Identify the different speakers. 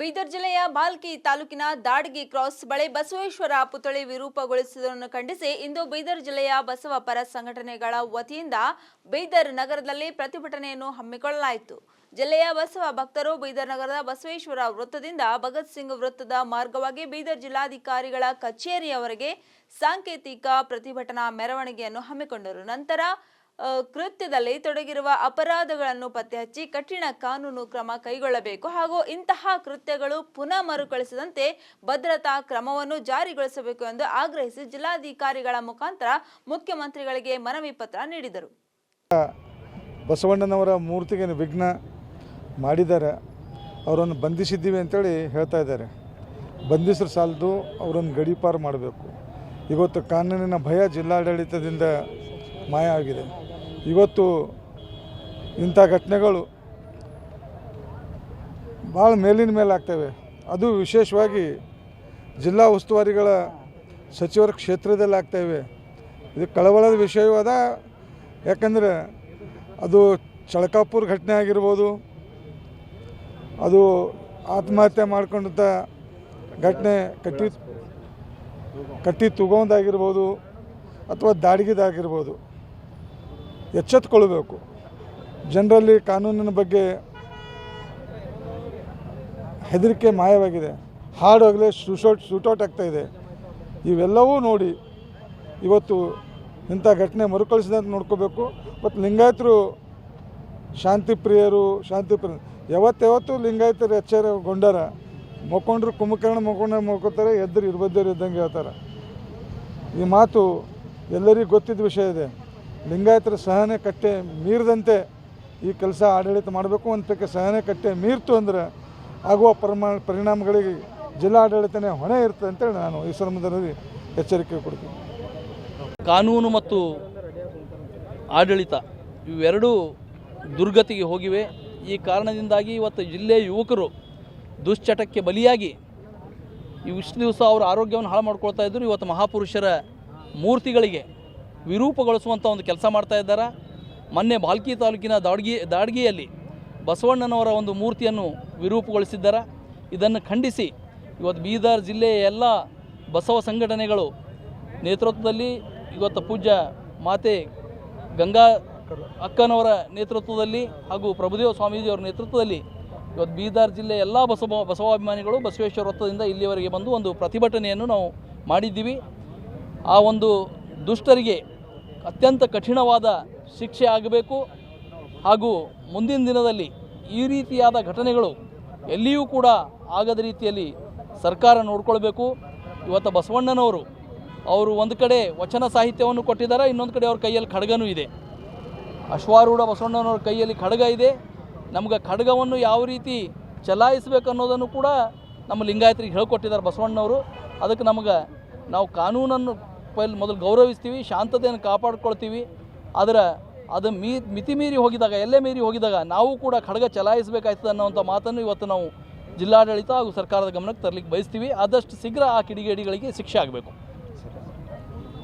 Speaker 1: ಬೀದರ್ ಜಿಲ್ಲೆಯ ಬಾಲ್ಕಿ ತಾಲೂಕಿನ ದಾಡ್ಗಿ ಕ್ರಾಸ್ ಬಳಿ ಬಸವೇಶ್ವರ ಪುತ್ಥಳಿ ವಿರೂಪಗೊಳಿಸುವುದನ್ನು ಖಂಡಿಸಿ ಇಂದು ಬೀದರ್ ಜಿಲ್ಲೆಯ ಬಸವ ಪರ ಸಂಘಟನೆಗಳ ವತಿಯಿಂದ ಬೀದರ್ ನಗರದಲ್ಲಿ ಪ್ರತಿಭಟನೆಯನ್ನು ಹಮ್ಮಿಕೊಳ್ಳಲಾಯಿತು. ಜಿಲ್ಲೆಯ ಬಸವ ಭಕ್ತರು ಬೀದರ್ ನಗರದ ಬಸವೇಶ್ವರ ವೃತ್ತದಿಂದ ಭಗತ್ ಸಿಂಗ್ ವೃತ್ತದ ಮಾರ್ಗವಾಗಿ ಬೀದರ್ ಜಿಲ್ಲಾಧಿಕಾರಿಗಳ ಕಚೇರಿಯವರೆಗೆ ಸಾಂಕೇತಿಕ ಪ್ರತಿಭಟನಾ ಮೆರವಣಿಗೆಯನ್ನು ಹಮ್ಮಿಕೊಂಡರು. ನಂತರ ಕೃತ್ಯದಲ್ಲಿ ತೊಡಗಿರುವ ಅಪರಾಧಗಳನ್ನು ಪತ್ತೆ ಹಚ್ಚಿ ಕಠಿಣ ಕಾನೂನು ಕ್ರಮ ಕೈಗೊಳ್ಳಬೇಕು ಹಾಗೂ ಇಂತಹ ಕೃತ್ಯಗಳು ಪುನಃ ಮರುಕಳಿಸದಂತೆ ಭದ್ರತಾ ಕ್ರಮವನ್ನು ಜಾರಿಗೊಳಿಸಬೇಕು ಎಂದು ಆಗ್ರಹಿಸಿ ಜಿಲ್ಲಾಧಿಕಾರಿಗಳ ಮುಖಾಂತರ ಮುಖ್ಯಮಂತ್ರಿಗಳಿಗೆ ಮನವಿ ಪತ್ರ ನೀಡಿದರು.
Speaker 2: ಬಸವಣ್ಣನವರ ಮೂರ್ತಿಗೆ ವಿಘ್ನ ಮಾಡಿದ್ದಾರೆ, ಅವರನ್ನು ಬಂಧಿಸಿದ್ದೀವಿ ಅಂತೇಳಿ ಹೇಳ್ತಾ ಇದ್ದಾರೆ. ಬಂಧಿಸಿದ್ರೆ ಸಾಲದು, ಅವರನ್ನು ಗಡೀಪಾರು ಮಾಡಬೇಕು. ಇವತ್ತು ಕಾನೂನಿನ ಭಯ ಜಿಲ್ಲಾಡಳಿತದಿಂದ ಮಾಯ ಆಗಿದೆ. ಇವತ್ತು ಇಂಥ ಘಟನೆಗಳು ಭಾಳ ಮೇಲಿನ ಮೇಲೆ ಆಗ್ತವೆ. ಅದು ವಿಶೇಷವಾಗಿ ಜಿಲ್ಲಾ ಉಸ್ತುವಾರಿಗಳ ಸಚಿವರ ಕ್ಷೇತ್ರದಲ್ಲಿ ಆಗ್ತಾಯಿವೆ. ಇದು ಕಳವಳದ ವಿಷಯವೂ ಅದ. ಯಾಕಂದರೆ ಅದು ಚಳಕಾಪುರ ಘಟನೆ ಆಗಿರ್ಬೋದು, ಅದು ಆತ್ಮಹತ್ಯೆ ಮಾಡ್ಕೊಂಡಂಥ ಘಟನೆ ಕಟ್ಟಿ ತಗೊಂಡಾಗಿರ್ಬೋದು ಅಥವಾ ದಾಡಿಗೆದಾಗಿರ್ಬೋದು. ಎಚ್ಚೆತ್ತುಕೊಳ್ಬೇಕು. ಜನರಲ್ಲಿ ಕಾನೂನಿನ ಬಗ್ಗೆ ಹೆದರಿಕೆ ಮಾಯವಾಗಿದೆ. ಹಾಡೋಗಲೇ ಶೂಟೌಟ್ ಆಗ್ತಾಯಿದೆ. ಇವೆಲ್ಲವೂ ನೋಡಿ ಇವತ್ತು ಇಂಥ ಘಟನೆ ಮರುಕಳಿಸಿದಂತೆ ನೋಡ್ಕೋಬೇಕು. ಮತ್ತು ಲಿಂಗಾಯತರು ಶಾಂತಿಪ್ರಿಯರು ಯಾವತ್ತು ಲಿಂಗಾಯತರು ಎಚ್ಚರಗೊಂಡಾರ. ಮಕ್ಕೊಂಡ್ರು ಕುಂಭಕರ್ಣ ಮಕ್ಕೋತಾರೆ, ಎದ್ದರು ಇರ್ಬದ್ದವ್ರು ಇದ್ದಂಗೆ ಹೇಳ್ತಾರೆ. ಈ ಮಾತು ಎಲ್ಲರಿಗೂ ಗೊತ್ತಿದ್ದ ವಿಷಯ ಇದೆ. ಲಿಂಗಾಯತರ ಸಹನೆ ಕಟ್ಟೆ ಮೀರದಂತೆ ಈ ಕೆಲಸ ಆಡಳಿತ ಮಾಡಬೇಕು. ಒಂದು ಪೈಕಿ ಸಹನೆ ಕಟ್ಟೆ ಮೀರ್ತು ಅಂದರೆ ಆಗುವ ಪರಿಣಾಮಗಳಿಗೆ ಜಿಲ್ಲಾಡಳಿತನೇ ಹೊಣೆ ಇರ್ತದೆ ಅಂತೇಳಿ ನಾನು ಈ ಸಂದರ್ಭದಲ್ಲಿ ಎಚ್ಚರಿಕೆ ಕೊಡ್ತೀನಿ.
Speaker 3: ಕಾನೂನು ಮತ್ತು ಆಡಳಿತ ಇವೆರಡೂ ದುರ್ಗತಿಗೆ ಹೋಗಿವೆ. ಈ ಕಾರಣದಿಂದಾಗಿ ಇವತ್ತು ಜಿಲ್ಲೆಯ ಯುವಕರು ದುಶ್ಚಟಕ್ಕೆ ಬಲಿಯಾಗಿ ಇಷ್ಟು ದಿವಸ ಅವರ ಆರೋಗ್ಯವನ್ನು ಹಾಳು ಮಾಡ್ಕೊಳ್ತಾ ಇದ್ದರು. ಇವತ್ತು ಮಹಾಪುರುಷರ ಮೂರ್ತಿಗಳಿಗೆ ವಿರೂಪಗೊಳಿಸುವಂಥ ಒಂದು ಕೆಲಸ ಮಾಡ್ತಾ ಇದ್ದಾರೆ. ಮೊನ್ನೆ ಬಾಲ್ಕಿ ತಾಲೂಕಿನ ದಾಡ್ಗಿಯಲ್ಲಿ ಬಸವಣ್ಣನವರ ಒಂದು ಮೂರ್ತಿಯನ್ನು ವಿರೂಪಗೊಳಿಸಿದ್ದಾರೆ. ಇದನ್ನು ಖಂಡಿಸಿ ಇವತ್ತು ಬೀದರ್ ಜಿಲ್ಲೆಯ ಎಲ್ಲ ಬಸವ ಸಂಘಟನೆಗಳು ನೇತೃತ್ವದಲ್ಲಿ ಇವತ್ತು ಪೂಜ್ಯ ಮಾತೆ ಗಂಗಾ ಅಕ್ಕನವರ ನೇತೃತ್ವದಲ್ಲಿ ಹಾಗೂ ಪ್ರಭುದೇವ ಸ್ವಾಮೀಜಿಯವರ ನೇತೃತ್ವದಲ್ಲಿ ಇವತ್ತು ಬೀದರ್ ಜಿಲ್ಲೆಯ ಎಲ್ಲ ಬಸವಾಭಿಮಾನಿಗಳು ಬಸವೇಶ್ವರ ವೃತ್ತದಿಂದ ಇಲ್ಲಿವರೆಗೆ ಬಂದು ಒಂದು ಪ್ರತಿಭಟನೆಯನ್ನು ನಾವು ಮಾಡಿದ್ದೀವಿ. ಆ ಒಂದು ದುಷ್ಟರಿಗೆ ಅತ್ಯಂತ ಕಠಿಣವಾದ ಶಿಕ್ಷೆ ಆಗಬೇಕು ಹಾಗೂ ಮುಂದಿನ ದಿನದಲ್ಲಿ ಈ ರೀತಿಯಾದ ಘಟನೆಗಳು ಎಲ್ಲಿಯೂ ಕೂಡ ಆಗದ ರೀತಿಯಲ್ಲಿ ಸರ್ಕಾರ ನೋಡ್ಕೊಳ್ಬೇಕು. ಇವತ್ತು ಬಸವಣ್ಣನವರು ಅವರು ಒಂದು ಕಡೆ ವಚನ ಸಾಹಿತ್ಯವನ್ನು ಕೊಟ್ಟಿದ್ದಾರೆ, ಇನ್ನೊಂದು ಕಡೆ ಅವ್ರ ಕೈಯಲ್ಲಿ ಖಡ್ಗನೂ ಇದೆ. ಅಶ್ವಾರೂಢ ಬಸವಣ್ಣನವ್ರ ಕೈಯಲ್ಲಿ ಖಡ್ಗ ಇದೆ. ನಮ್ಗೆ ಖಡ್ಗವನ್ನು ಯಾವ ರೀತಿ ಚಲಾಯಿಸಬೇಕು ಅನ್ನೋದನ್ನು ಕೂಡ ನಮ್ಮ ಲಿಂಗಾಯತರಿಗೆ ಹೇಳ್ಕೊಟ್ಟಿದ್ದಾರೆ ಬಸವಣ್ಣವರು. ಅದಕ್ಕೆ ನಾವು ಕಾನೂನನ್ನು ಮೊದಲು ಗೌರವಿಸ್ತೀವಿ, ಶಾಂತತೆಯನ್ನು ಕಾಪಾಡ್ಕೊಳ್ತೀವಿ. ಆದರೆ ಅದು ಮಿತಿ ಮೀರಿ ಹೋಗಿದಾಗ, ಎಲ್ಲೇ ಮೀರಿ ಹೋಗಿದಾಗ ನಾವು ಕೂಡ ಖಡ್ಗ ಚಲಾಯಿಸಬೇಕಾಯ್ತದೆ ಅನ್ನೋವಂಥ ಮಾತನ್ನು ಇವತ್ತು ನಾವು ಜಿಲ್ಲಾಡಳಿತ ಹಾಗೂ ಸರ್ಕಾರದ ಗಮನಕ್ಕೆ ತರಲಿಕ್ಕೆ ಬಯಸ್ತೀವಿ. ಆದಷ್ಟು ಶೀಘ್ರ ಆ ಕಿಡಿಗೇಡಿಗಳಿಗೆ ಶಿಕ್ಷೆ ಆಗಬೇಕು.